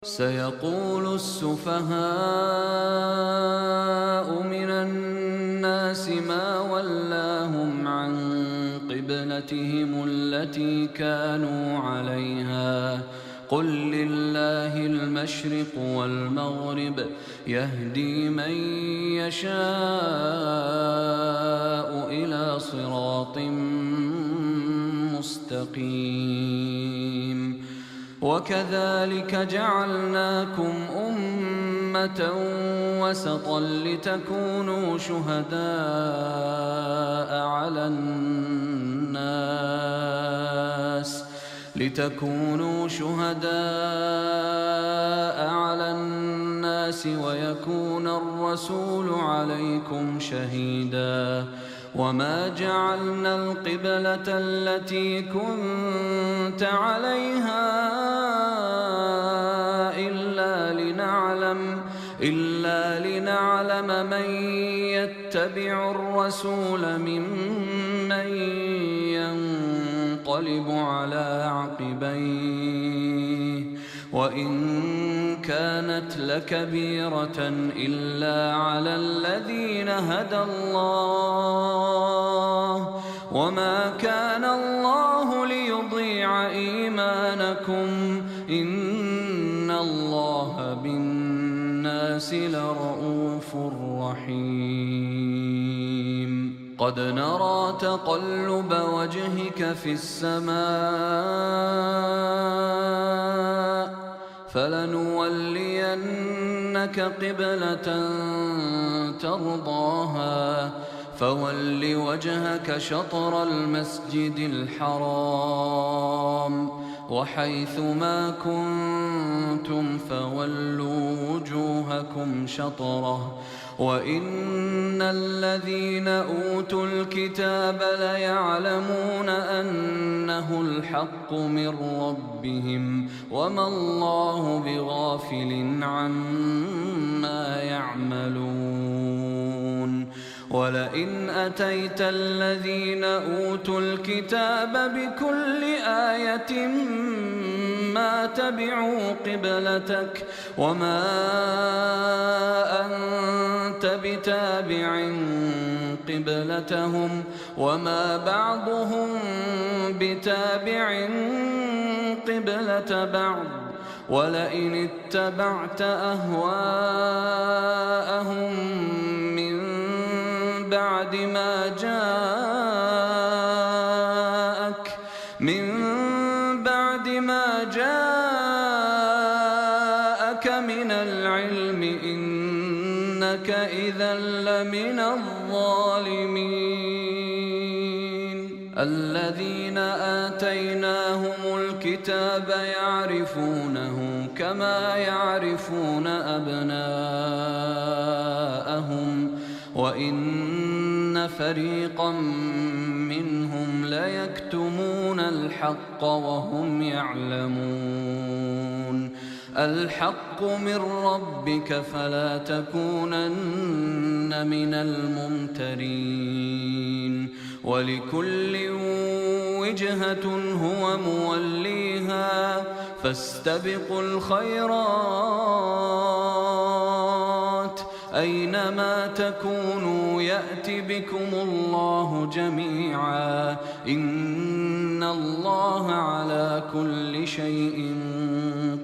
سيقول السفهاء من الناس ما ولاهم عن قبلتهم التي كانوا عليها قل لله المشرق والمغرب يهدي من يشاء إلى صراط مستقيم. وكذلك جعلناكم أمة وسطا لتكونوا شهداء على الناس ويكون الرسول عليكم شهيدا. وما جعلنا القبلة التي كنت عليها إلا لنعلم من يتبع الرسول ممن ينقلب على عقبيه وإن كانت لكبيرة إلا على الذين هدى الله وما كان الله ليضيع إيمانكم إن الله بالناس لرءوف رحيم. قد نرى تقلب وجهك في السماء فلنولينك قبلة ترضاها فول وجهك شطر المسجد الحرام وحيث ما كنتم فولوا وجوهكم شطره وإن الذين أوتوا الكتاب ليعلمون أنه الحق من ربهم وما الله بغافل عما يعملون. ولئن أتيت الذين أوتوا الكتاب بكل آية ما تبعوا قبلتك وما أنت بتابع قبلتهم وما بعضهم بتابع قبلة بعض ولئن اتبعت أهواءهم من بعد ما جاءك من العلم إنك إذا لمن الظالمين. الذين آتيناهم الكتاب يعرفونه كما يعرفون أبناءهم وإن فريقا منهم ليكتمون الحق وهم يعلمون. الحق من ربك فلا تكونن من الممترين. ولكل وجهة هو موليها فاستبقوا الخيرات أينما تكونوا يأت بكم الله جميعا إن الله على كل شيء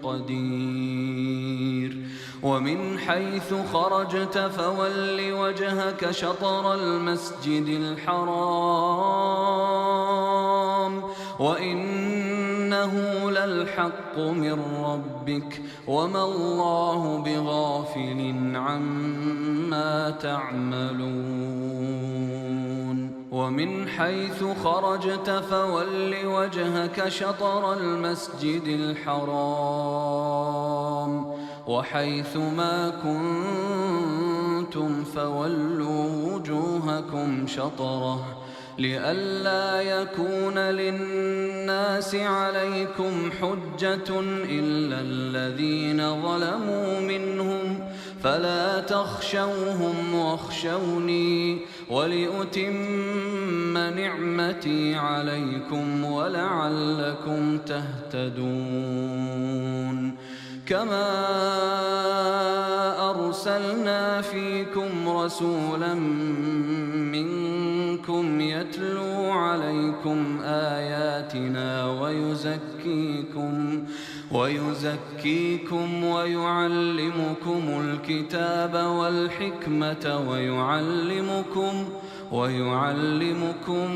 قدير. ومن حيث خرجت فول وجهك شطر المسجد الحرام وإنه للحق من ربك وما الله بغافل عما تعملون. ومن حيث خرجت فول وجهك شطر المسجد الحرام وحيث ما كنتم فولوا وجوهكم شطره لئلا يكون للناس عليكم حجة إلا الذين ظلموا منهم فلا تخشوهم واخشوني ولأتم نعمتي عليكم ولعلكم تهتدون. كما أرسلنا فيكم رسولا منكم يتلو عليكم آياتنا ويزكيكم ويعلمكم الكتاب والحكمة ويعلمكم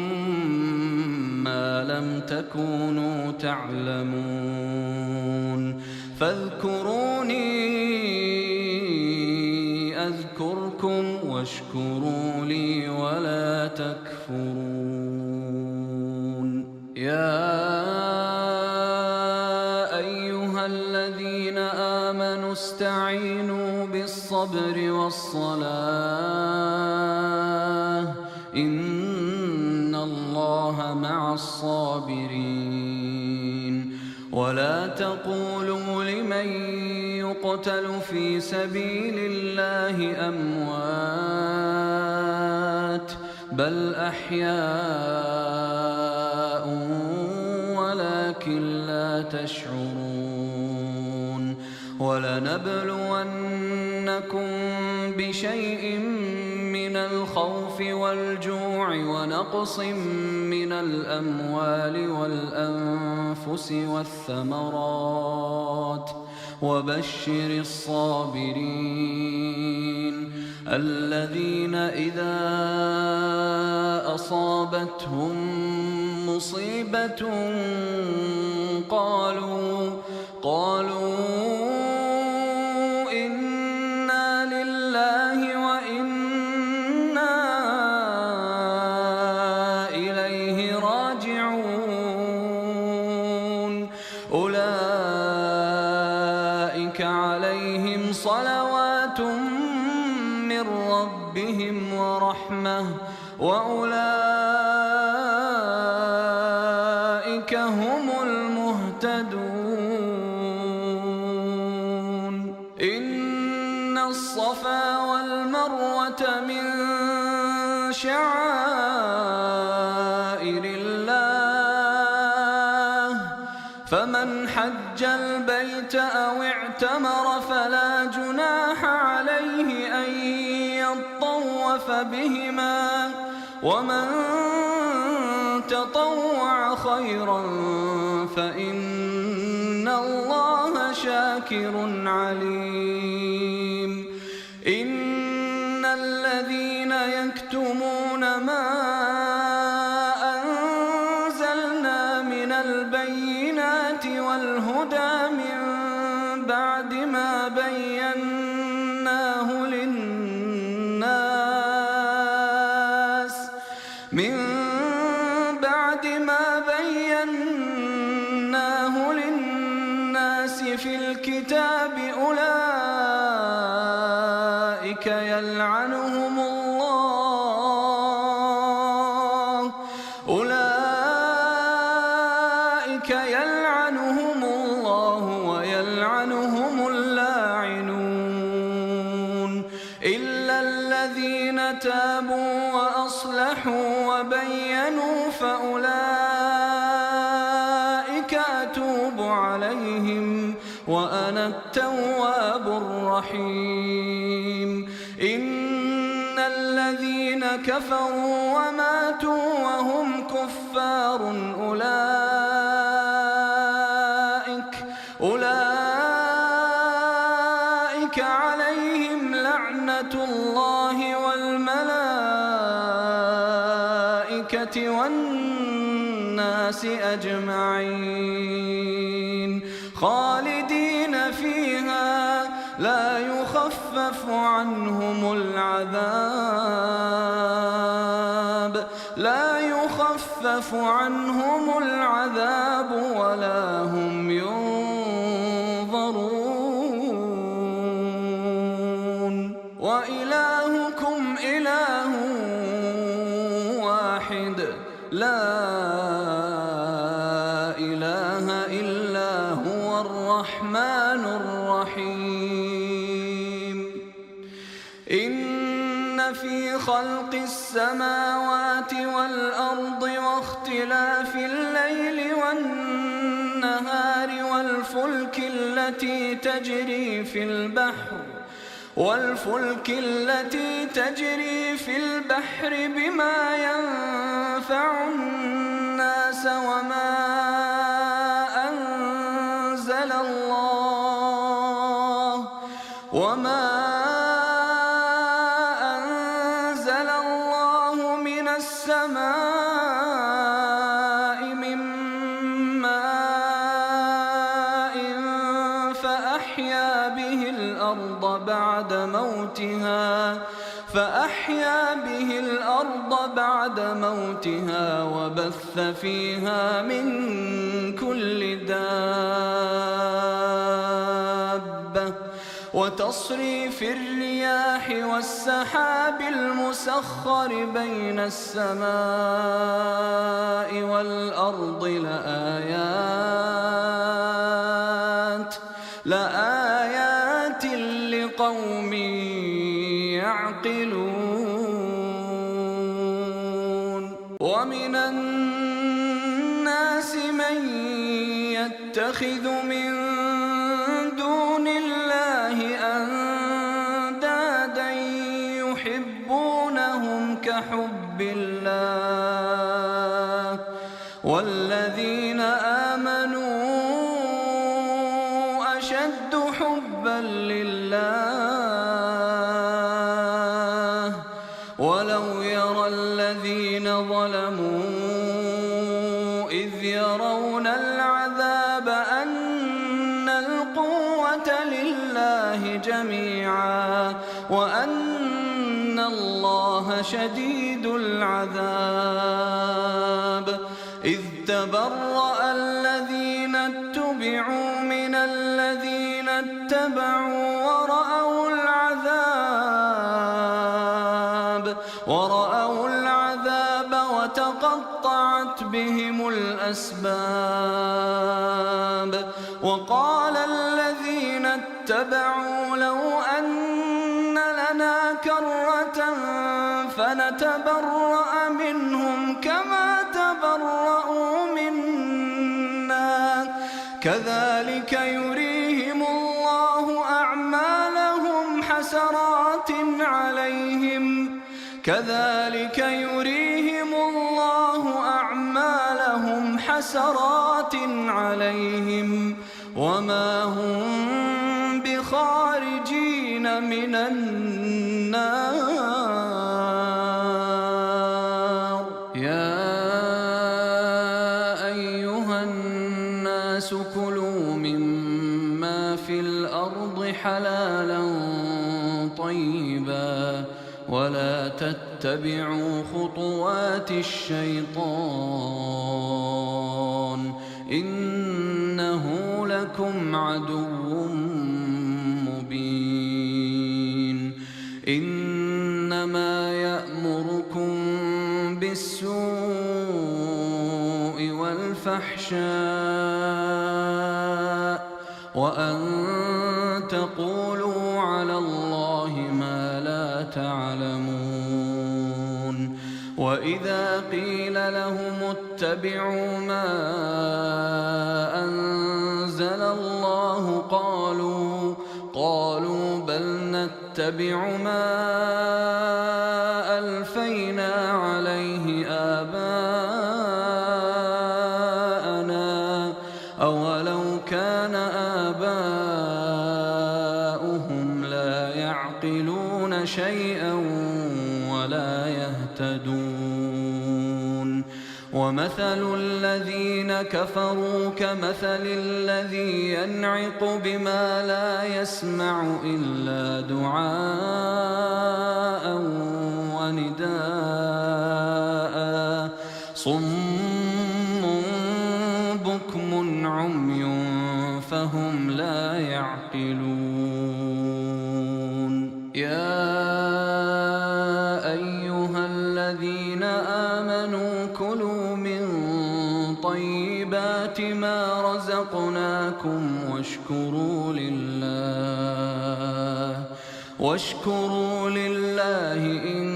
ما لم تكونوا تعلمون فاذكروني أذكركم واشكروا لي ولا تكفرون. يا أيها الذين آمنوا استعينوا بالصبر والصلاة إن الله مع الصابرين. ولا تقولوا لمن يقتل في سبيل الله أموات بل أحياء ولكن لا تشعرون. ولنبلونكم بشيء من الخوف والجوع ونقص من الأموال والأنفس والثمرات وبشر الصابرين الذين إذا أصابتهم مصيبة قالوا إنا لله وإنا إليه راجعون. أولئك عليهم صلوات من ربهم ورحمة وأولئك هم المهتدون. إن الصفا والمروة من شعائر الله فمن حج البيت أو اعتمر فلا جناح عليه أن يطوف بهما ومن تطوع خيرا فإن الله شاكر عليم. إن الذين يكتمون ما أنزلنا من البينات والهدى من بعد ما بيناه للناس في الكتاب أولئك يلعنهم الله ويلعنهم اللاعنون إلا الذين تابوا وأصلحوا وبينوا فأولئك أتوب عليهم وأنا التواب الرحيم. إن الذين كفروا وماتوا وهم كفار أولئك عليهم لعنة الله والملائكة والناس أجمعين خالدين فيها لا يخفف عنهم العذاب ولا هم ينظرون. وإلهكم إله واحد لا إله إلا هو الرحمن الرحيم. إن في خلق السماوات والأرض واختلاف الليل والنهار والفلك التي تجري في البحر بما ينفع الناس وما أنزل الله من السماء من ماء فأحيا به الأرض بعد موتها وبث فيها من كل دابة وتصريف الرياح والسحاب المسخر بين السماء والأرض لآيات لقوم يعقلون ومن الناس من يتخذ من دون الله أندادا يحبونهم كحب الله والذين آمنوا أشد حبا لله ولو يرى الذين ظلموا إذ يرون العذاب أن القوة لله جميعا وأن الله شديد العذاب إذ تبرأ الذين اتبعوا من الذين اتبعوا ورأوا العذاب وتقطعت بهم الأسباب وقال الذين اتبعوا لو أن لنا كرة فنتبرأ منهم كما تبرأوا منا كذلك يريهم الله أعمالهم حسرات عليهم وما هم بخارجين من النار يا أيها الناس كلوا مما في الأرض حلالا طيبا ولا تتبعوا خطوات الشيطان إنه لكم عدو مبين إنما يأمركم بالسوء والفحشاء وأن تقولوا على الله ما لا تعلمون وإذا قيل لهم اتبعوا ما أنزل الله قالوا بل نتبع ما ألفينا عليه آباءنا أولو كان آباؤهم لا يعقلون شيئا ولا يهتدون ومثل الذين كفروا كمثل الذي ينعق بما لا يسمع إلا دعاء ونداء صم بكم عمي فهم لا يعقلون يا أيها الذين آمنوا كلوا من طيبات ما رزقناكم واشكروا لله إن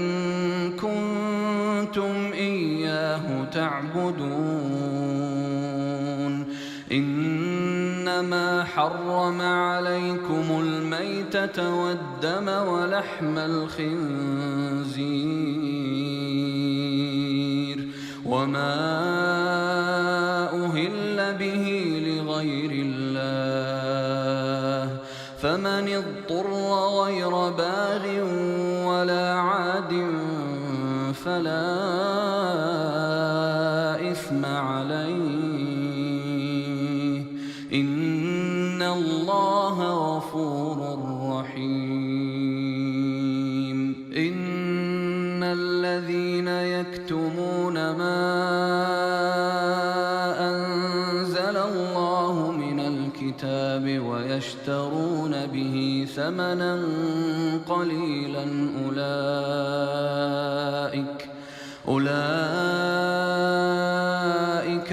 كنتم إياه تعبدون إنما حرم عليكم الميتة والدم ولحم الخنزير وما أهل به لغير الله فمن اضطر غير باغ ولا عاد فلا إثم عليه إن الله غفور رحيم. إن الذين يكتمون ما أنزل الله من الكتاب ويشترون به ثمنا قليلا أولئك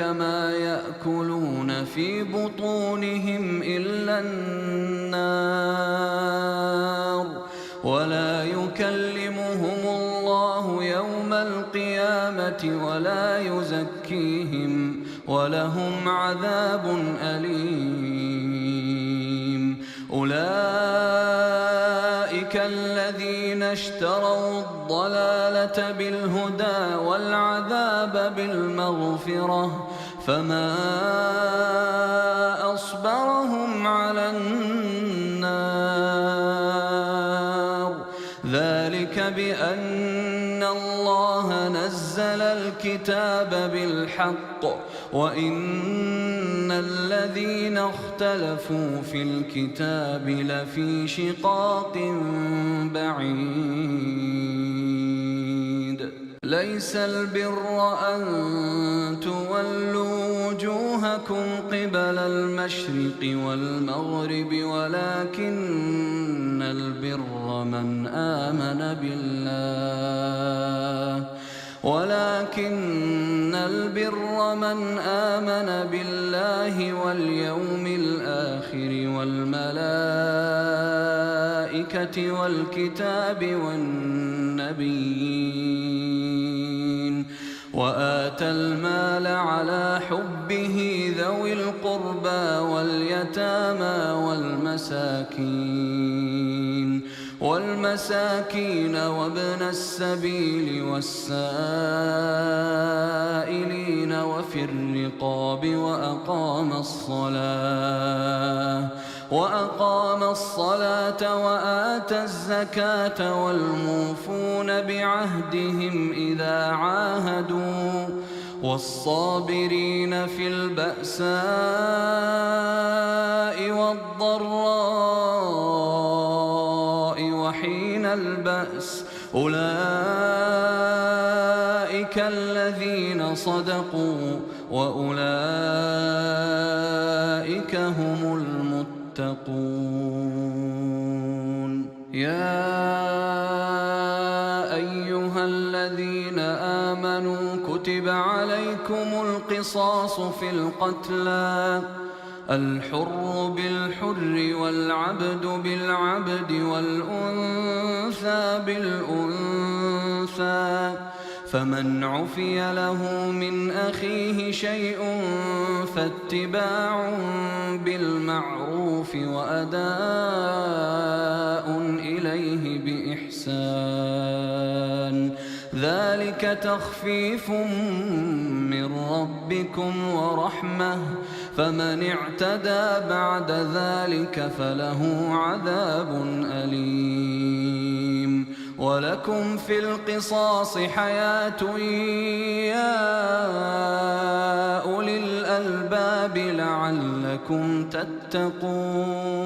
ما يأكلون في بطونهم إلا النار ولا يكلمهم الله يوم القيامة ولا يزكيهم ولهم عذاب أليم. أولئك الذين اشتروا الضلالة بالهدى والعذاب بالمغفرة فما أصبرهم على النار ذلك بأن الله نزل الكتاب بالحق وإن الذين اختلفوا في الكتاب لفي شقاق بعيد. ليس البر أن تولوا وجوهكم قبل المشرق والمغرب ولكن البر من آمن بالله واليوم الآخر والملائكة والكتاب والنبيين وآتى المال على حبه ذوي القربى واليتامى والمساكين وابن السبيل والسائلين وفي الرقاب وأقام الصلاة وآتى الزكاة والموفون بعهدهم إذا عاهدوا والصابرين في البأساء والضراء وحين البأس أولئك الذين صدقوا وأولئك هم المتقون. يا أيها الذين آمنوا كتب عليكم القصاص في القتلى الحر بالحر والعبد بالعبد والأنثى بالأنثى فمن عفي له من أخيه شيء فاتباع بالمعروف وأداء إليه بإحسان ذلك تخفيف من ربكم ورحمة فمن اعتدى بعد ذلك فله عذاب أليم. ولكم في القصاص حياة يا أولي الألباب لعلكم تتقون.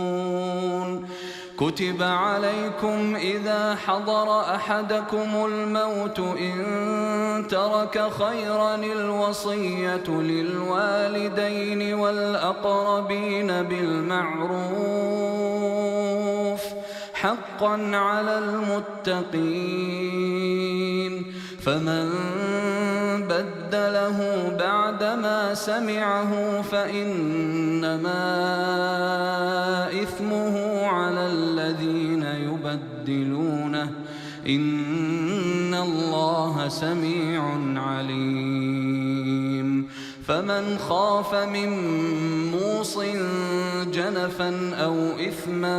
كتب عليكم إذا حضر أحدكم الموت إن ترك خيرا الوصية للوالدين والأقربين بالمعروف حقا على المتقين فمن بدله بعدما سمعه فإنما إثمه على الذين يبدلونه إن الله سميع عليم. فمن خاف من موص جنفا أو إثما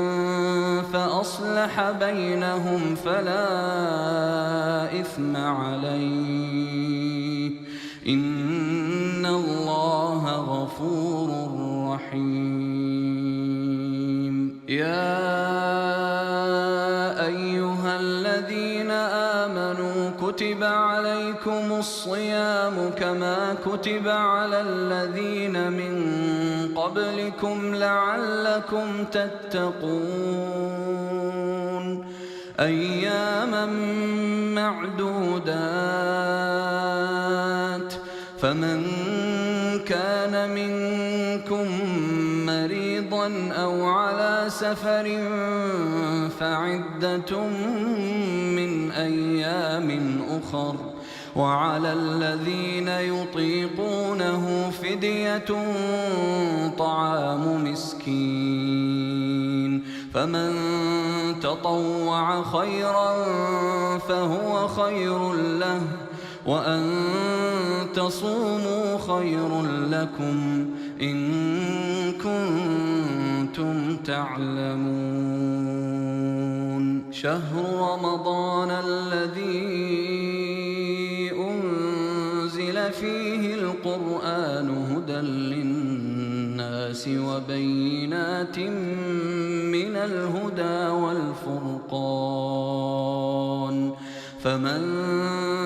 فأصلح بينهم فلا إثم عليه إن الله غفور رحيم. يا أيها الذين آمنوا كتب عليكم الصيام كما كتب على الذين من قبلكم لعلكم تتقون أياما معدودات فمن كان منكم مريضا أو على سفر فعدة من أيام أخر وعلى الذين يطيقونه فدية طعام مسكين فمن تطوع خيرا فهو خير له وأن تصوموا خير لكم إن كنتم تعلمون. شهر رمضان الذي أنزل فيه القرآن هدى للناس وبينات من الهدى والفرقان فمن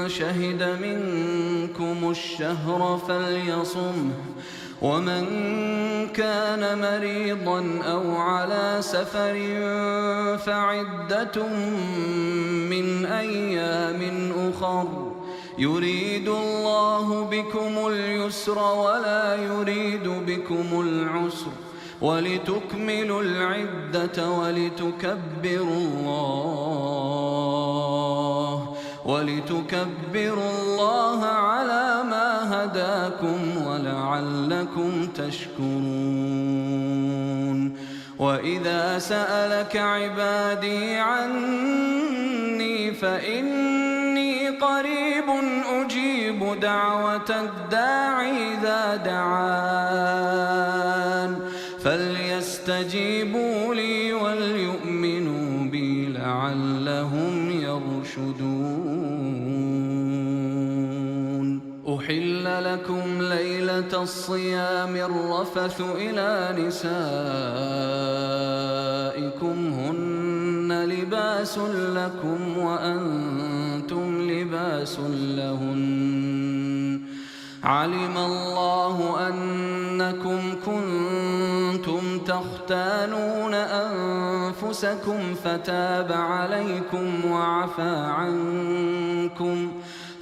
شهد منكم الشهر فليصمه ومن كان مريضا أو على سفر فعدة من أيام أخر يريد الله بكم اليسر ولا يريد بكم العسر ولتكملوا العدة ولتكبروا الله على ما هداكم ولعلكم تشكرون. وإذا سألك عبادي عني فإني قريب أجيب دعوة الداعي إذا دعان فليستجيبوا لي وليؤمنوا بي لعلهم يرشدون. أحل لكم ليلة الصيام الرفث إلى نسائكم هن لباس لكم وأنتم لباس لهن علم الله أنكم كنتم تختانون أنفسكم فتاب عليكم وعفى عنكم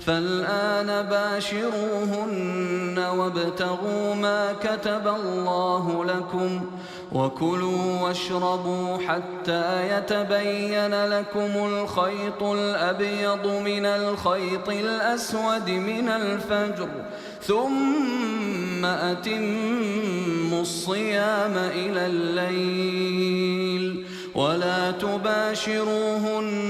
فالآن باشروهن وابتغوا ما كتب الله لكم وكلوا واشربوا حتى يتبين لكم الخيط الأبيض من الخيط الأسود من الفجر ثم أتموا الصيام إلى الليل ولا تباشروهن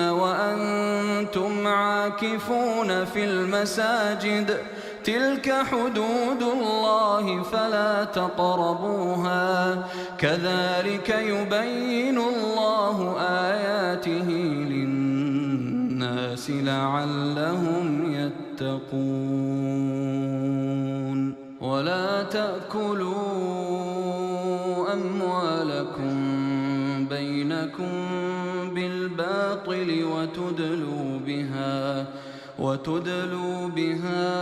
وأنتم عاكفون في المساجد تلك حدود الله فلا تقربوها كذلك يبين الله آياته للناس لعلهم يتقون. ولا تأكلوا أموالكم بينكم بالباطل وتدلوا بها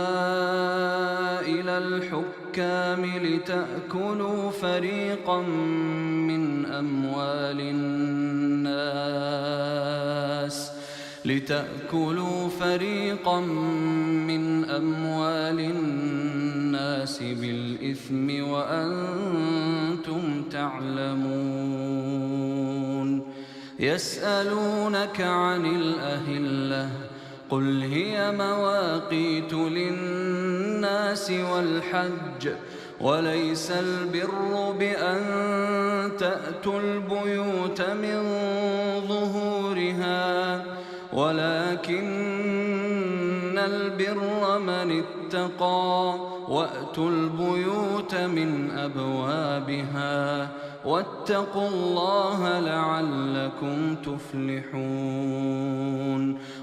إلى الحكام لتأكلوا فريقا من أموال الناس بالإثم وأنتم تعلمون. يسألونك عن الأهلة قل هي مواقيت للناس والحج وليس البر بأن تأتوا البيوت من ظهورها ولكن البر من اتقى وأتوا البيوت من أبوابها واتقوا الله لعلكم تفلحون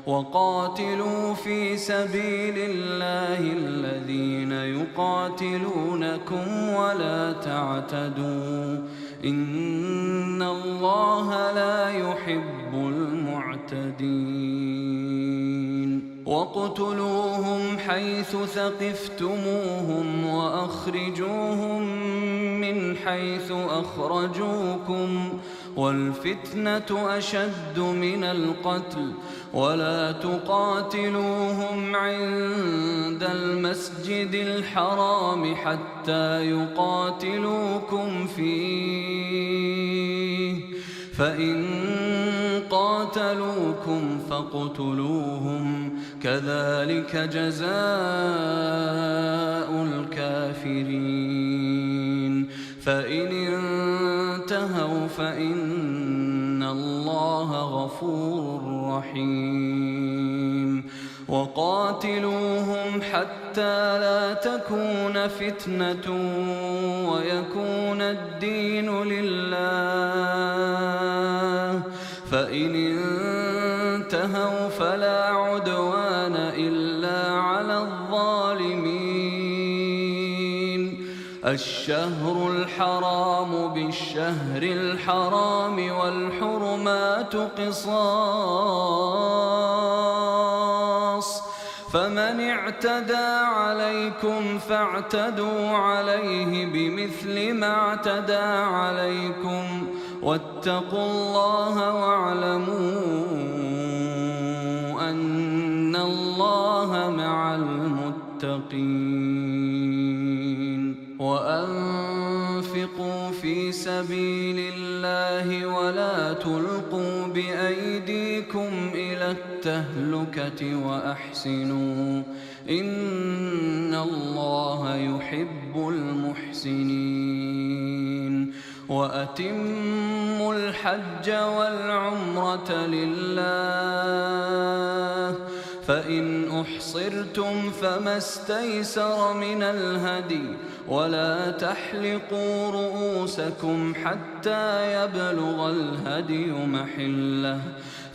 وقاتلوا في سبيل الله الذين يقاتلونكم ولا تعتدوا إن الله لا يحب المعتدين واقتلوهم حيث ثقفتموهم وأخرجوهم من حيث أخرجوكم والفتنة أشد من القتل ولا تقاتلوهم عند المسجد الحرام حتى يقاتلوكم فيه فإن قاتلوكم فاقتلوهم كذلك جزاء الكافرين فإن انتهوا فإن الله غفور رحيم وقاتلوهم حتى لا تكون فتنة ويكون الدين لله فإن انتهوا فلا عدوان إلا على الظالمين الشهر الحرام بالشهر الحرام والحرمات قصاص فمن اعتدى عليكم فاعتدوا عليه بمثل ما اعتدى عليكم واتقوا الله واعلموا أن الله مع المتقين وأنفقوا في سبيل الله ولا تلقوا بأيديكم إلى التهلكة وأحسنوا إن الله يحب المحسنين وأتموا الحج والعمرة لله فإن أحصرتم فما استيسر من الهدي ولا تحلقوا رؤوسكم حتى يبلغ الهدي محله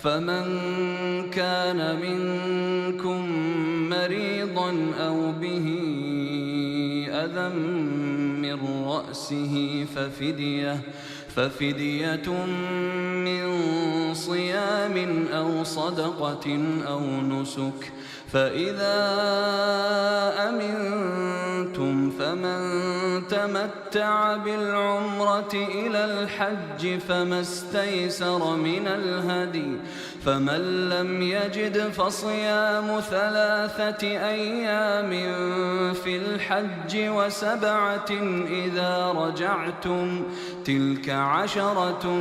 فمن كان منكم مريضا أو به أذى من رأسه ففدية من صيام أو صدقة أو نسك فإذا أمنتم فمن تمتع بالعمرة إلى الحج فما استيسر من الهدي فمن لم يجد فصيام 3 أيام في الحج و7 إذا رجعتم تلك 10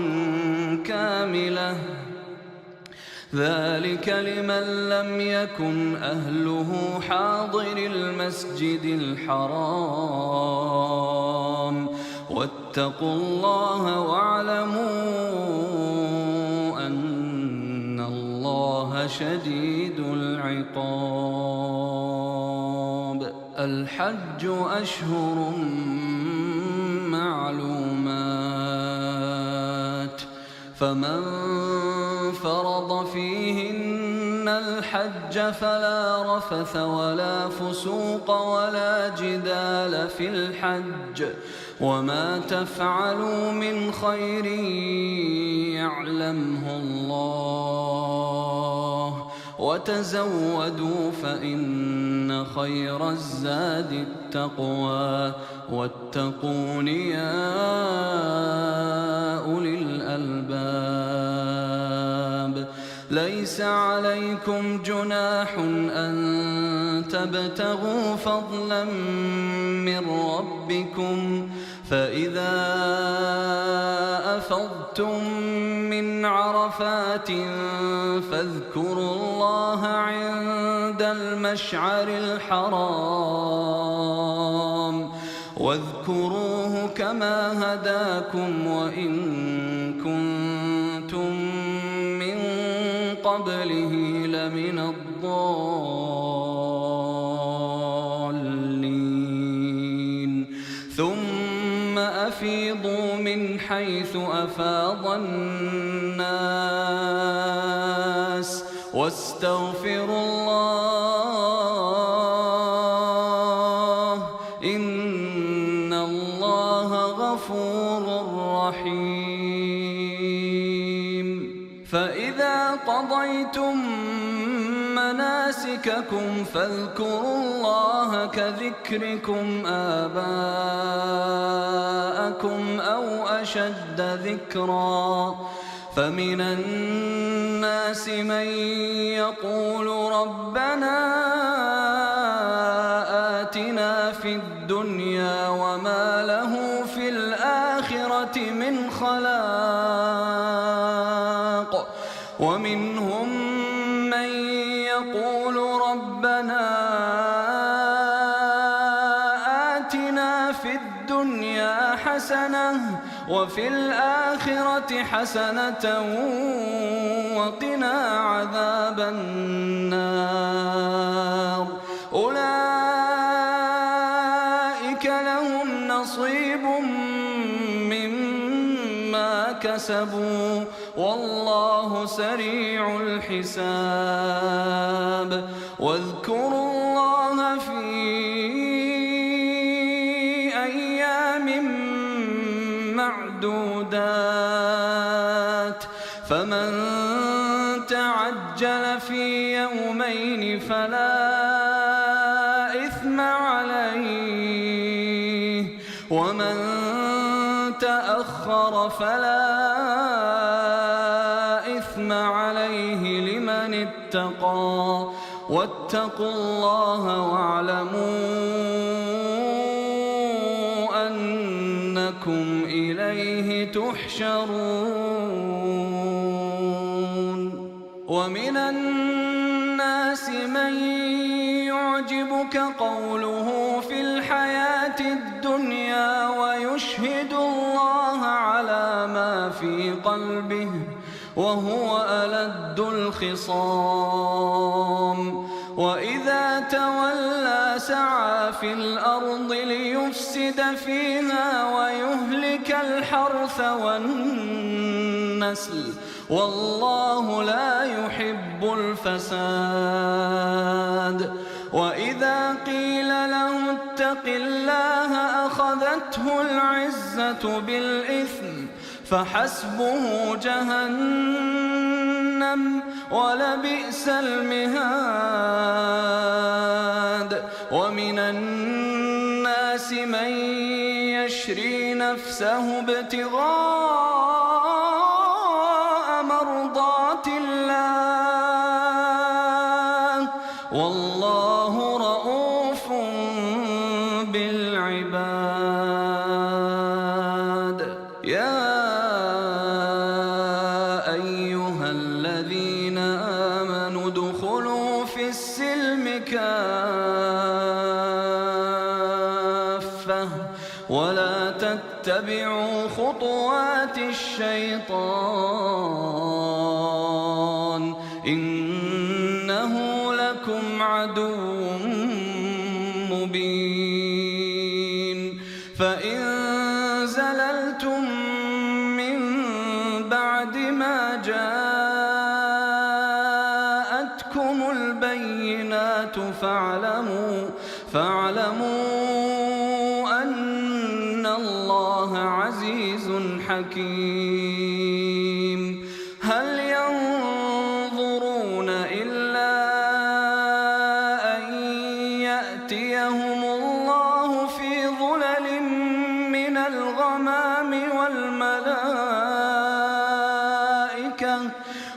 كاملة ذلك لمن لم يكن أهله حاضر المسجد الحرام واتقوا الله واعلموا أن الله شديد العقاب الحج أشهر معلومات فمن فرض فيهن الحج فلا رفث ولا فسوق ولا جدال في الحج وما تفعلوا من خير يعلمه الله وتزودوا فإن خير الزاد التقوى واتقون يا أولي الألباب ليس عليكم جناح أن تبتغوا فضلا من ربكم فإذا أفضتم من عرفات فاذكروا الله عند المشعر الحرام واذكروه كما هداكم وإن كنتم من قبله لمن الضالين حيث أفاض الناس واستغفروا الله إن الله غفور رحيم. فإذا قضيتم مناسككم فاذكروا الله كذكركم آباءكم أو أشد ذكرا. فمن الناس من يقول ربنا آتنا في الدنيا وما له في الآخرة من خلاق. ومنهم من يقول ربنا آتنا في الدنيا حسنة وفي الآخرة حسنة وقنا عذاب النار. أولئك لهم نصيب مما كسبوا والله سريع الحساب. واذكروا الله في أيام معدودات. فمن تعجل في يومين فلا إثم عليه ومن تأخر فلا إثم عليه لمن اتقى. واتقوا الله واعلموا أنكم إليه تحشرون. ومن الناس من يعجبك قوله في الحياة الدنيا ويشهد الله على ما في قلبه وهو ألد الخصام. وإذا تولى سعى في الأرض ليفسد فيها ويهلك الحرث والنسل والله لا يحب الفساد. وإذا قيل له اتق الله أخذته العزة بالإثم فحسبه جهنم ولبئس المهاد. ومن الناس من يشري نفسه ابتغاء مرضات الله والله رؤوف بالعباد. يا أيها الذين آمنوا ادخلوا في السلم كافة ولا تتبعوا خطوات الشيطان إنه لكم عدو مبين. فإن زللتم من بعد ما جاءتكم البينات فاعلموا أن الله عزيز حكيم. هل ينظرون إلا أن يأتيهم الله في ظلل من الغمام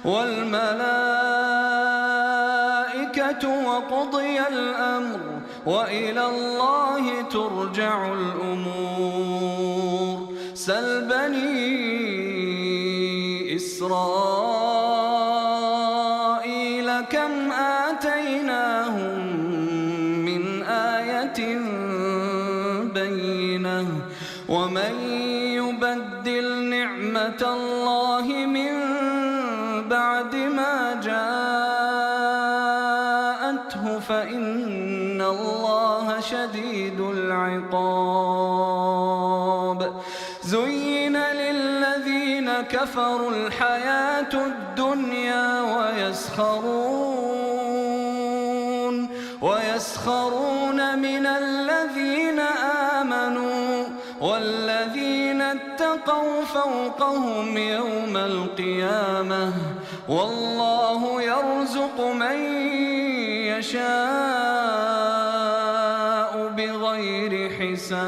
والملائكة وقضي الأمر وإلى الله ترجع الأمور. سل بني إسرائيل كم آتيناهم من آية بينة ومن يبدل نعمة الله من بعد ما جاءته فإن الله شديد العقاب. زين لله كفروا الحياة الدنيا ويسخرون من الذين آمنوا والذين اتقوا فوقهم يوم القيامة والله يرزق من يشاء بغير حساب.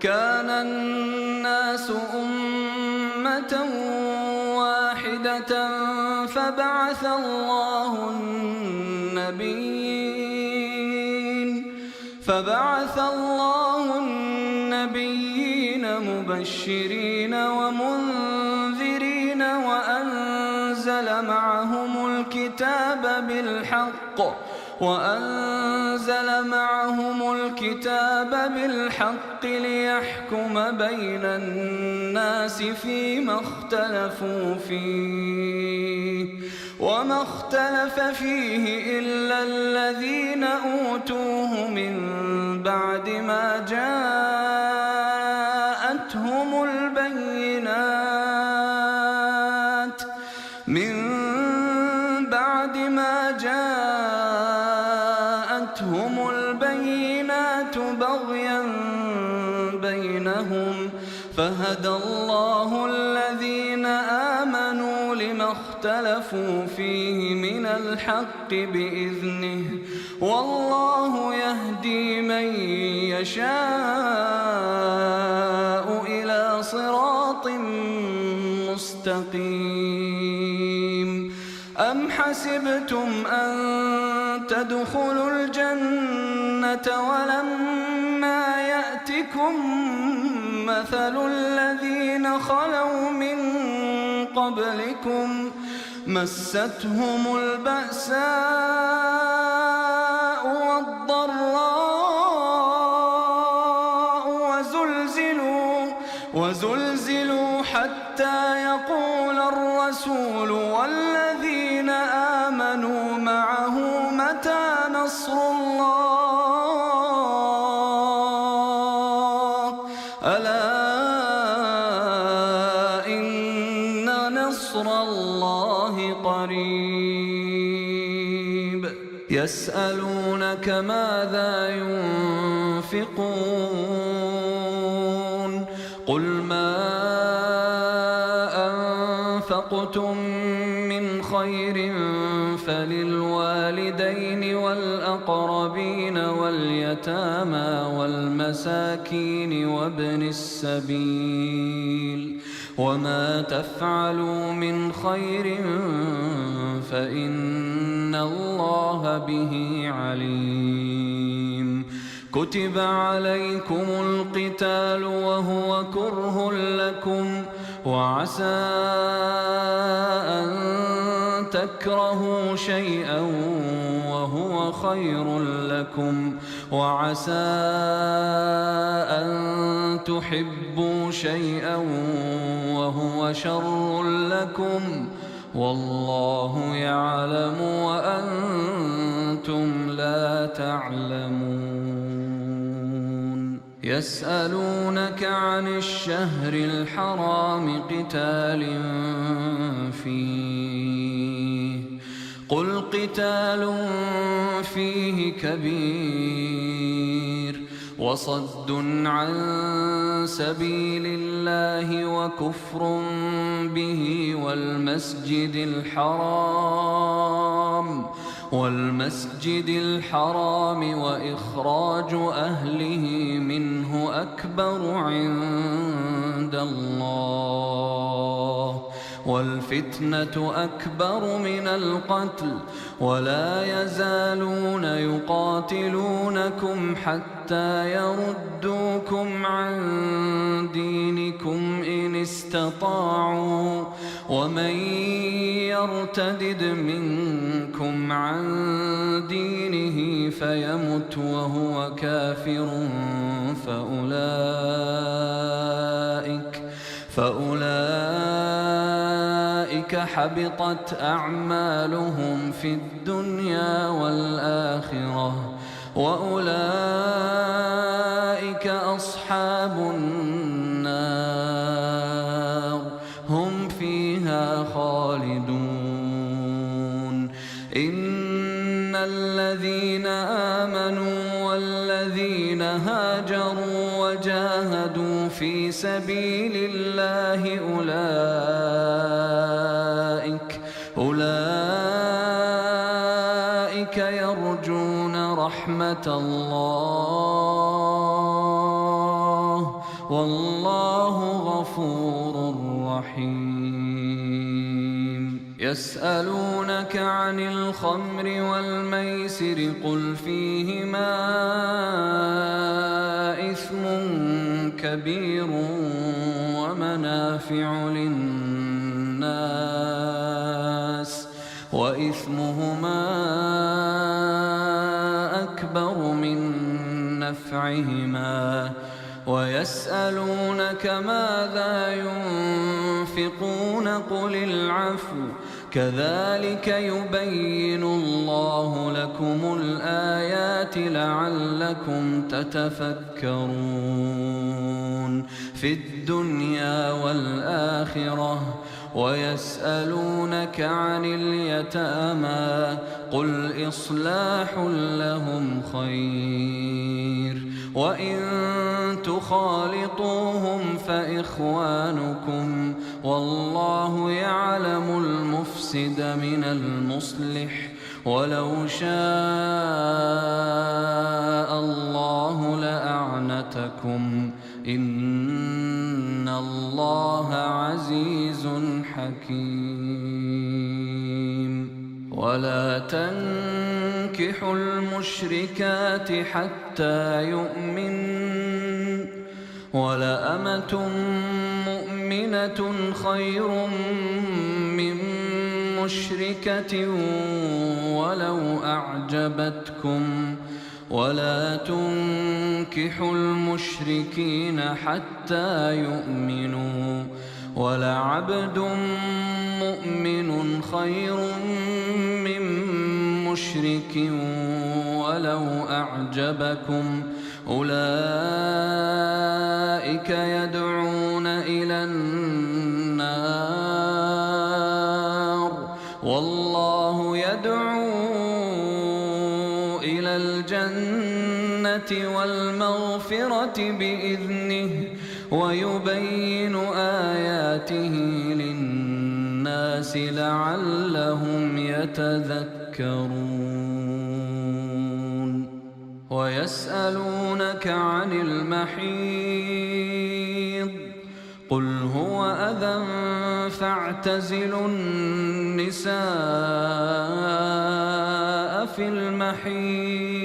كان الناس أمة واحدة فبعث الله النبيين مبشرين ومنذرين وأنزل معهم الكتاب بالحق ليحكم بين الناس فيما اختلفوا فيه وما اختلف فيه إلا الذين أوتوه من بعد ما جاءتهم البينات بغيا بينهم فهدى الله الذين آمنوا لما اختلفوا فيه من الحق بإذنه والله يهدي من يشاء إلى صراط مستقيم. أم حسبتم أن تدخلوا الجنة ولما يأتكم مثل الذين خلوا من قبلكم مستهم البأساء والضراء وزلزلوا حتى يقول الرسول والذين آمنوا معه متى نصر الله ألا إن نصر الله قريب. يسألونك ماذا ينفقون قل ما أنفقتم من خير فللوالدين والأقربين واليتامى والمساكين وابن السبيل وما تفعلوا من خير فإن الله به عليم. كتب عليكم القتال وهو كره لكم وعسى أن تكرهوا شيئا وهو خير لكم وعسى أن تحبوا شيئا وهو شر لكم والله يعلم وأنتم لا تعلمون. يسألونك عن الشهر الحرام قتال فيه قل قتال فيه كبير وصد عن سبيل الله وكفر به والمسجد الحرام وإخراج أهله منه أكبر عند الله والفتنة أكبر من القتل ولا يزالون يقاتلونكم حتى يردوكم عن دينكم إن استطاعوا ومن يرتدد منكم عن دينه فيمت وهو كافر فأولئك حبطت أعمالهم في الدنيا والآخرة وأولئك أصحاب النار الذين آمنوا والذين هاجروا وجاهدوا في سبيل الله أولئك يرجون رحمة الله والله غفور رحيم. يسألونك عن الخمر والميسر قل فيهما إثم كبير ومنافع للناس وإثمهما أكبر من نفعهما ويسألونك ماذا ينفقون قل العفو كذلك يبين الله لكم الآيات لعلكم تتفكرون في الدنيا والآخرة. ويسألونك عن اليتامى قل إصلاح لهم خير وإن تخالطوهم فإخوانكم والله يعلم المفسد من المصلح ولو شاء الله لأعنتكم إن الله عزيز حكيم. ولا تنكحوا المشركات حتى يؤمن ولأمة مؤمنة خير من مشركة ولو أعجبتكم ولا تنكحوا المشركين حتى يؤمنوا ولعبد مؤمن خير من مشرك ولو أعجبكم أولئك يدعون إلى النار والله يدعو إلى الجنة والمغفرة بإذنه ويبين آياته للناس لعلهم يتذكرون. ويسألونك عن المحيض قل هو أذى فاعتزلوا النساء في المحيض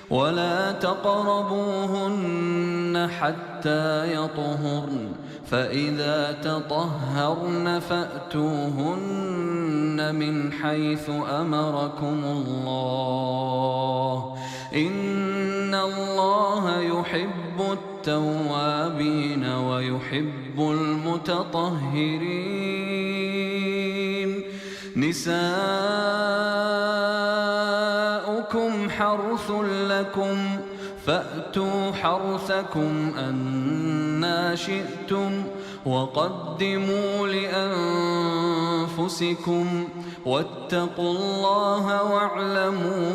ولا تقربوهن حتى يطهرن فإذا تطهرن فأتوهن من حيث أمركم الله إن الله يحب التوابين ويحب المتطهرين. نساؤكم حرث لكم فأتوا حرثكم أنى شئتم وقدموا لأنفسكم واتقوا الله واعلموا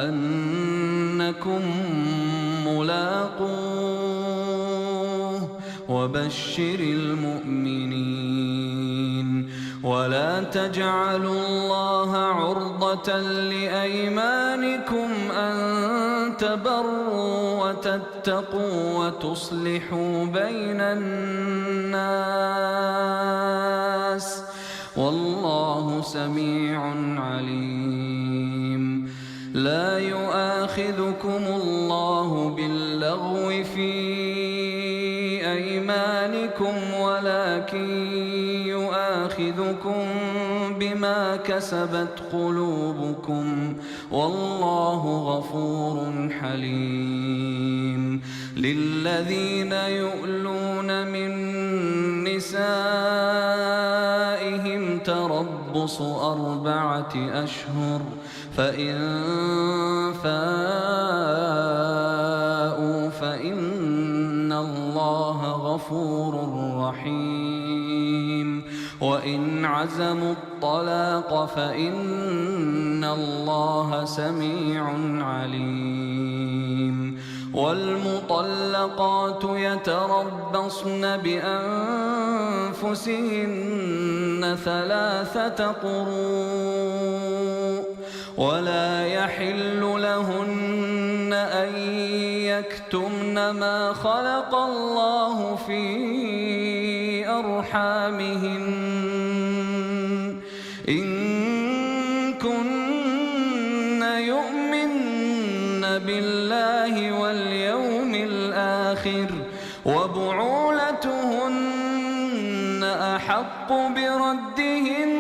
أنكم ملاقوه وبشر المؤمنين. ولا تجعلوا الله عرضة لأيمانكم أن تبروا وتتقوا وتصلحوا بين الناس والله سميع عليم. لا يؤاخذكم الله باللغو في أيمانكم ولكن يؤاخذكم بما كسبت قلوبكم والله غفور حليم. للذين يؤلون من نسائهم تربص 4 أشهر فإن فاءوا فإن الله غفور رحيم. وإن عزموا الطلاق فإن الله سميع عليم والمطلقات يتربصن بأنفسهن 3 قروء ولا يحل لهن أن يكتمن ما خلق الله في أرحامهن إن كن يؤمن بالله واليوم الآخر وبعولتهن أحق بردهن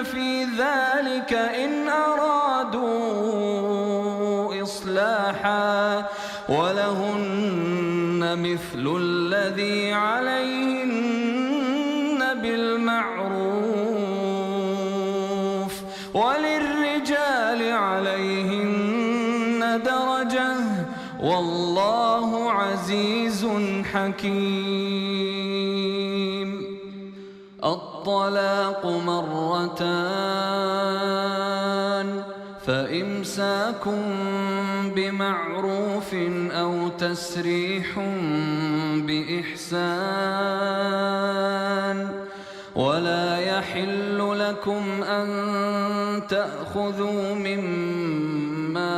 في ذلك إن أرادوا إصلاحا ولهن مثل الذي عليهن بالمعروف وللرجال عليهن درجة والله عزيز حكيم. الطلاق 2 مرتان فإمساك بمعروف أو تسريح بإحسان ولا يحل لكم أن تأخذوا مما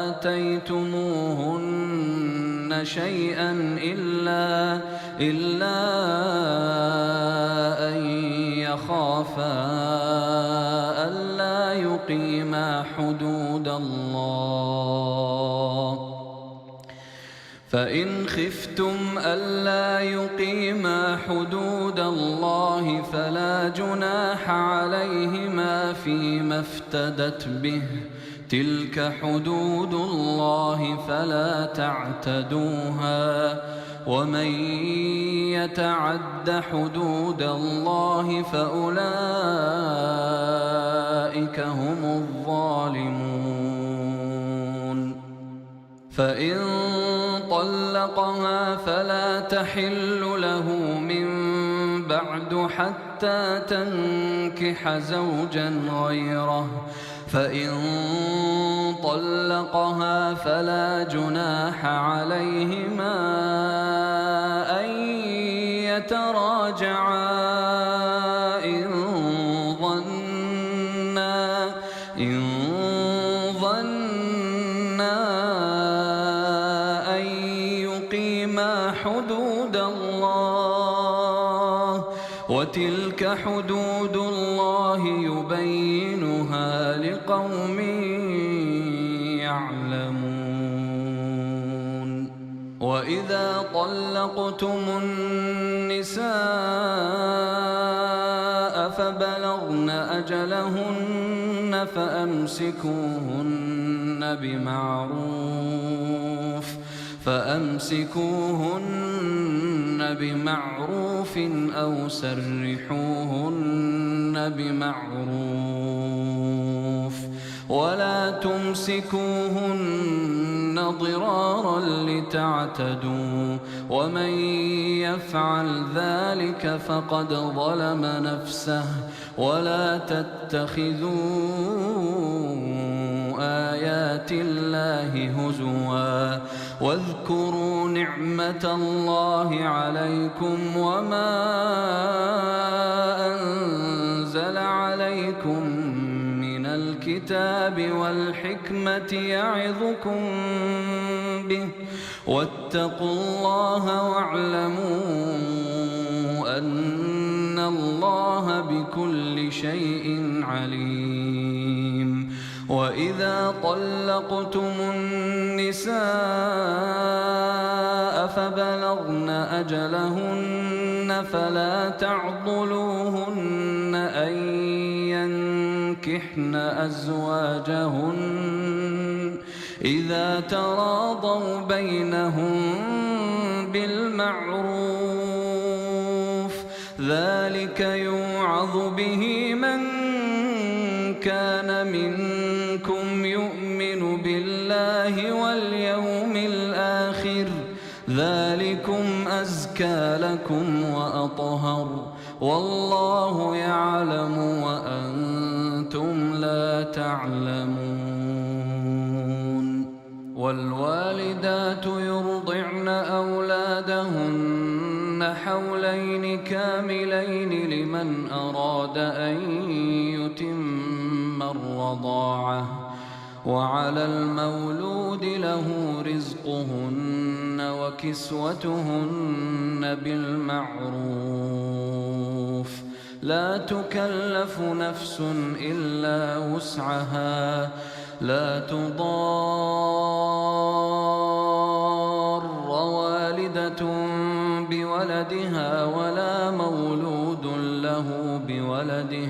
آتيتموهن شيئا إلا أن يخافا ألا يقيما حدود الله فإن خفتم ألا يقيما حدود الله فلا جناح عليهما فيما افتدت به تلك حدود الله فلا تعتدوها ومن يتعد حدود الله فأولئك هم الظالمون. فإن طلقها فلا تحل له من بعد حتى تنكح زوجا غيره فإن طلقها فلا جناح عليهما أن يتراجعا إن ظنا أن يقيما حدود الله وتلك حدود الله يبينها لقوم يعلمون. وإذا طلقتم النساء فبلغن أجلهن فأمسكوهن بمعروف أو سرحوهن بمعروف ولا تمسكوهن ضرارا لتعتدوا ومن يفعل ذلك فقد ظلم نفسه ولا تتخذوا آيات الله هزوا واذكروا نعمة الله عليكم وما أنزل عليكم من الكتاب والحكمة يعظكم به واتقوا الله واعلموا أن الله بكل شيء عليم. وإذا طلقتم النساء فبلغن أجلهن فلا تعضلوهن أن ينكحن أزواجهن إذا تراضوا بينهم بالمعروف ذلك يوعظ به من كان منكم يؤمن بالله واليوم الآخر ذلكم أزكى لكم وأطهر والله يعلم وأنتم لا تعلمون. والوالدات يرضعن أولادهن حولين كاملين لمن أراد أن يتم الرضاعة، وعلى المولود له رزقهن وكسوتهن بالمعروف، لا تكلف نفس إلا وسعها، لا تضار والدة بولدها ولا مولود له بولده،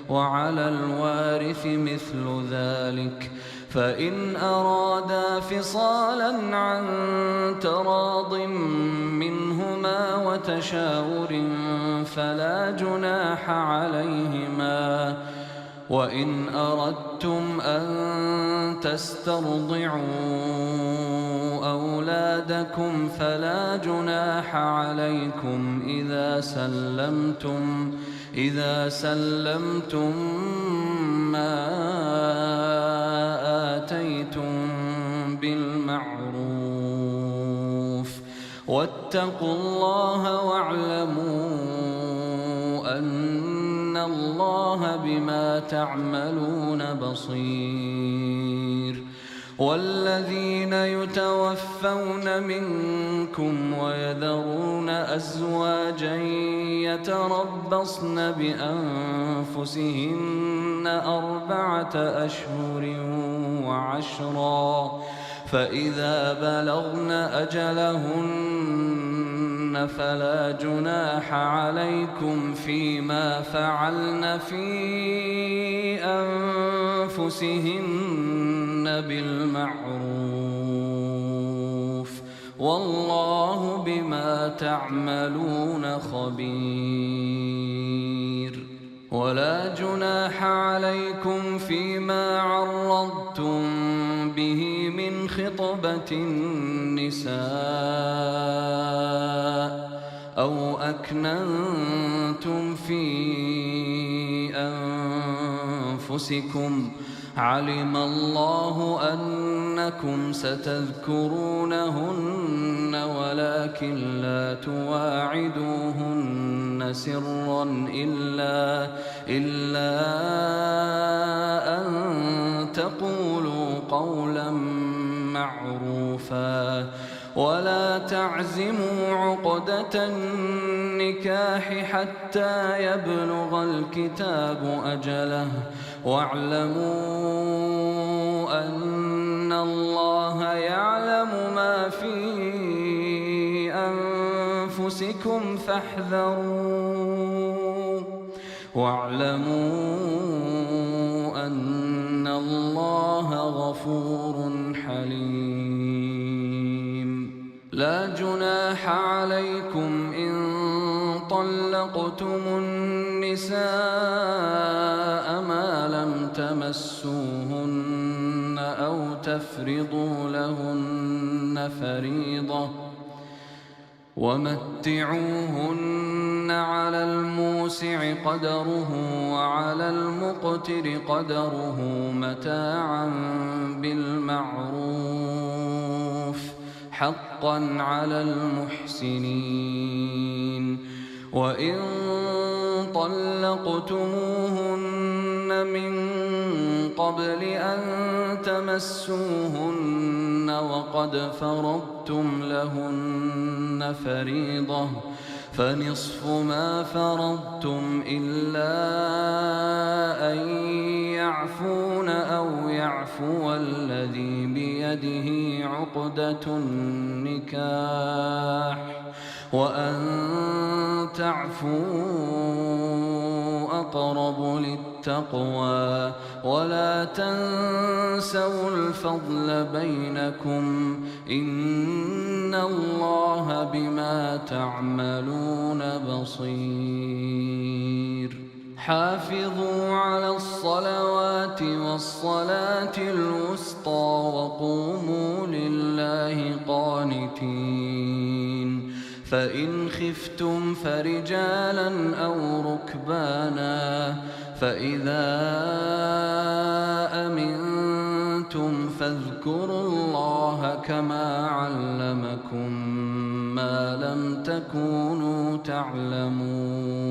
وعلى الوارث مثل ذلك، فإن أرادا فصالا عن تراض منهما وتشاور فلا جناح عليهما. وإن أردتم أن تسترضعوا أولادكم فلا جناح عليكم إذا سلمتم ما آتيتم بالمعروف، واتقوا الله واعلموا أن الله بما تعملون بصير. والذين يتوفون منكم ويذرون أزواجا يتربصن بأنفسهن 4 أشهر وعشرا، فإذا بلغن أجلهن فلا جناح عليكم فيما فعلن في أنفسهن بالمعروف، والله بما تعملون خبير. ولا جناح عليكم فيما عرضتم به من خطبة النساء أو أكننتم في أنفسكم، علم الله أنكم ستذكرونهن ولكن لا تواعدوهن سرا إلا أن تقولوا قولا معروفا، ولا تعزموا عقدة النكاح حتى يبلغ الكتاب أجله، واعلموا أن الله يعلم ما في أنفسكم فاحذروا، واعلموا أن الله غفور حليم. لا جناح عليكم إن طلقتم النساء ما لم تمسوهن أو تفرضوا لهن فريضة، ومتعوهن على الموسع قدره وعلى المقتر قدره متاعا بالمعروف، حقا على المحسنين. وإن طلقتموهن من قبل أن تمسوهن وقد فرضتم لهن فريضة فنصف ما فرضتم إلا أن يعفون أو يعفو الذي بيده عقدة النكاح، وأن تعفوا أقرب للتقوى، ولا تنسوا الفضل بينكم إن الله بما تعملون بصير. حافظوا على الصلوات والصلاة الوسطى وقوموا لله قانتين. فإن خفتم فرجالا أو ركبانا فإذا أمنتم فاذكروا الله كما علمكم ما لم تكونوا تعلمون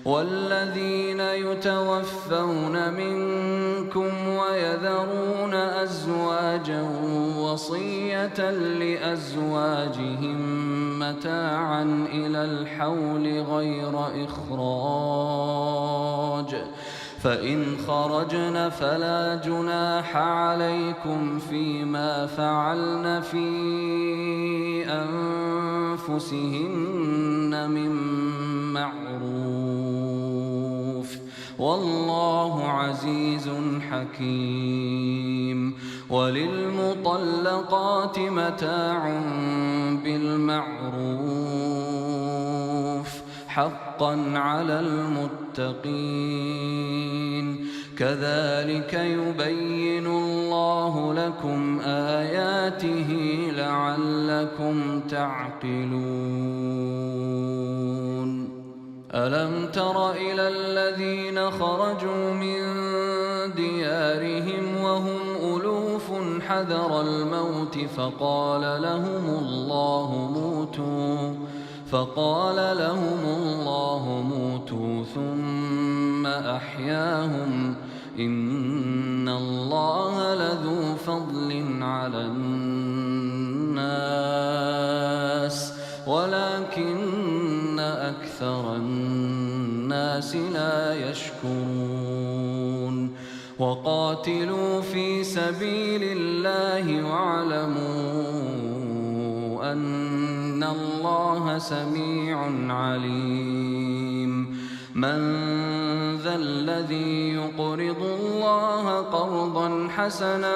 والذين يتوفون منكم ويذرون أزواجا وصية لأزواجهم متاعا إلى الحول غير إخراج فإن خرجن فلا جناح عليكم فيما فعلن في أنفسهن من معروف والله عزيز حكيم وللمطلقات متاع بالمعروف حقا على المتقين كذلك يبين الله لكم آياته لعلكم تعقلون ألم تر إلى الذين خرجوا من ديارهم وهم ألوف حذر الموت فقال لهم الله موتوا ثم أحياهم إن الله لذو فضل على الناس ولكن أكثر الناس لا يشكرون وقاتلوا في سبيل الله واعلموا أن الله سميع عليم من ذا الذي يقرض الله قرضا حسنا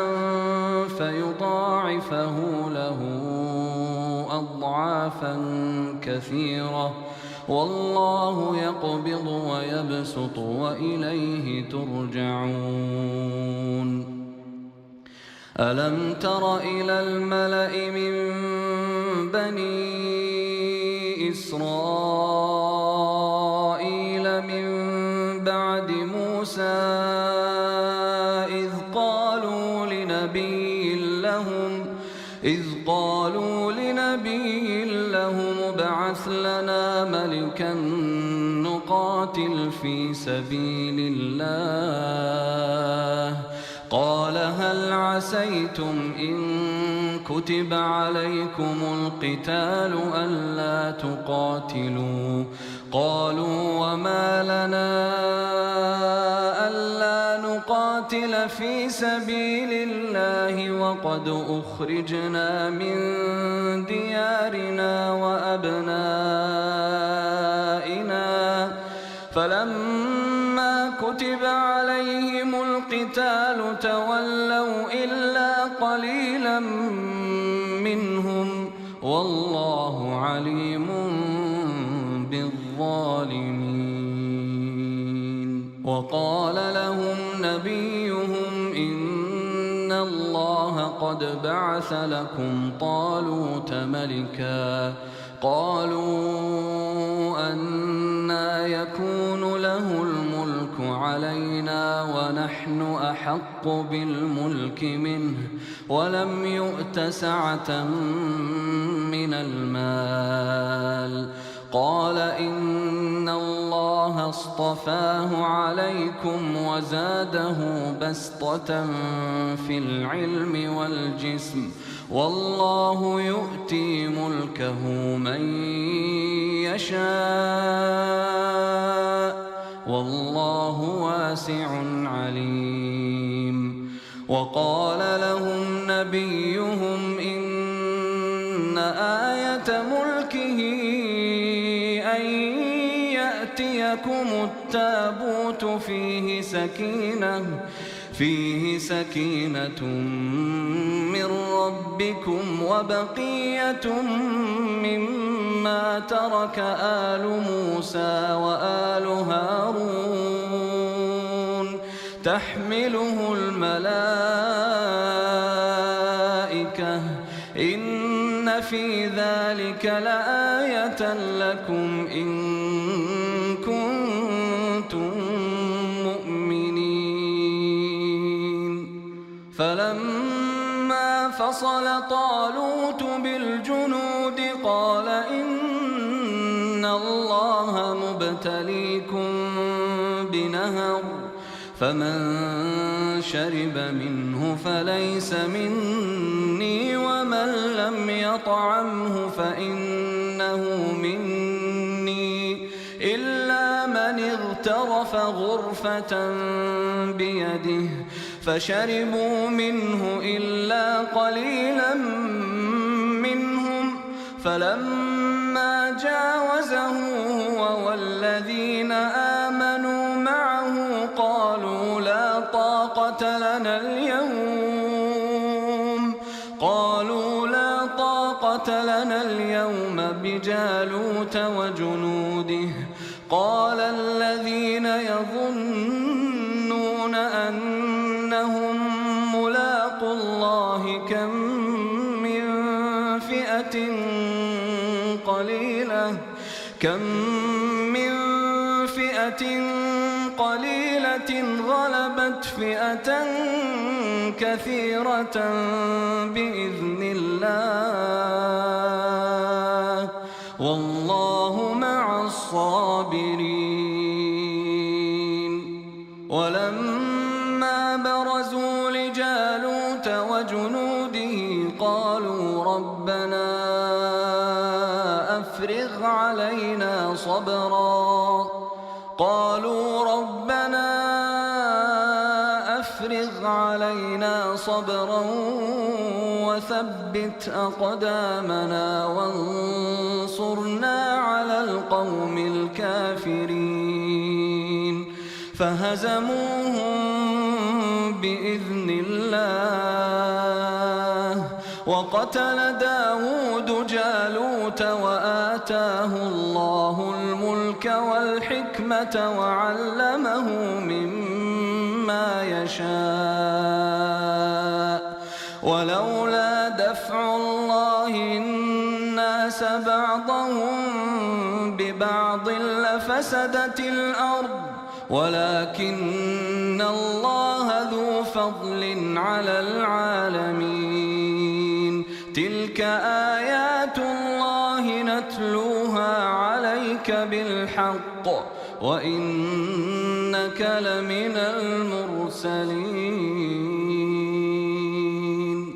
فيضاعفه له أضعافا كثيرة والله يقبض ويبسط وإليه ترجعون ألم تر إلى الملأ من بني إسرائيل من بعد موسى إذ قالوا لنبي لهم ابعث لنا ملكا نقاتل في سبيل الله قال هل عسيتم إن كتب عليكم القتال ألا تقاتلوا قالوا وما لنا ألا نقاتل في سبيل الله وقد أخرجنا من ديارنا وأبنائنا فلما كتب عليهم القتال تولوا إلا قليلا منهم والله عليم بالظالمين وقال لهم نبيهم إن الله قد بعث لكم طالوت ملكا قالوا أنى يكون له الملك علينا ونحن أحق بالملك منه ولم يؤت سعة من المال قال إن الله اصطفاه عليكم وزاده بسطة في العلم والجسم والله يؤتي ملكه من يشاء والله واسع عليم وقال لهم نبيهم إن آية ملكه أن يأتيكم التابوت فيه سكينة من ربكم وبقية مما ترك آل موسى وآل هارون تحمله الملائكة إن في ذلك لآية لكم إن كنتم مؤمنين. فلما فصل طالوت بالجنود قال إن الله مبتليكم بنهر فمن شرب منه فليس مني ومن لم يطعمه فإنه مني إلا من اغترف غرفة بيده فشربوا منه إلا قليلا منهم فلما جاوزه هو والذين آمنوا معه قالوا لا طاقة لنا اليوم بجالوت وجنوده. قال الذين يظنون أنهم ملاقو الله كم من فئة قليلة غلبت فئة كثيرة بإذن الله والله مع الصابرين. ولما برزوا لجالوت وجنوده قالوا ربنا أفرغ علينا صبرا وثبت أقدامنا وانصرنا على القوم الكافرين. فهزموهم بإذن الله وقتل داود جالوت وآتاه الله الملك والحكمة وعلمه مما يشاء. ولولا دفع الله الناس بعضهم ببعض لفسدت الأرض ولكن الله ذو فضل على العالمين. تلك آيات الله نتلوها عليك بالحق وإنك لمن المرسلين.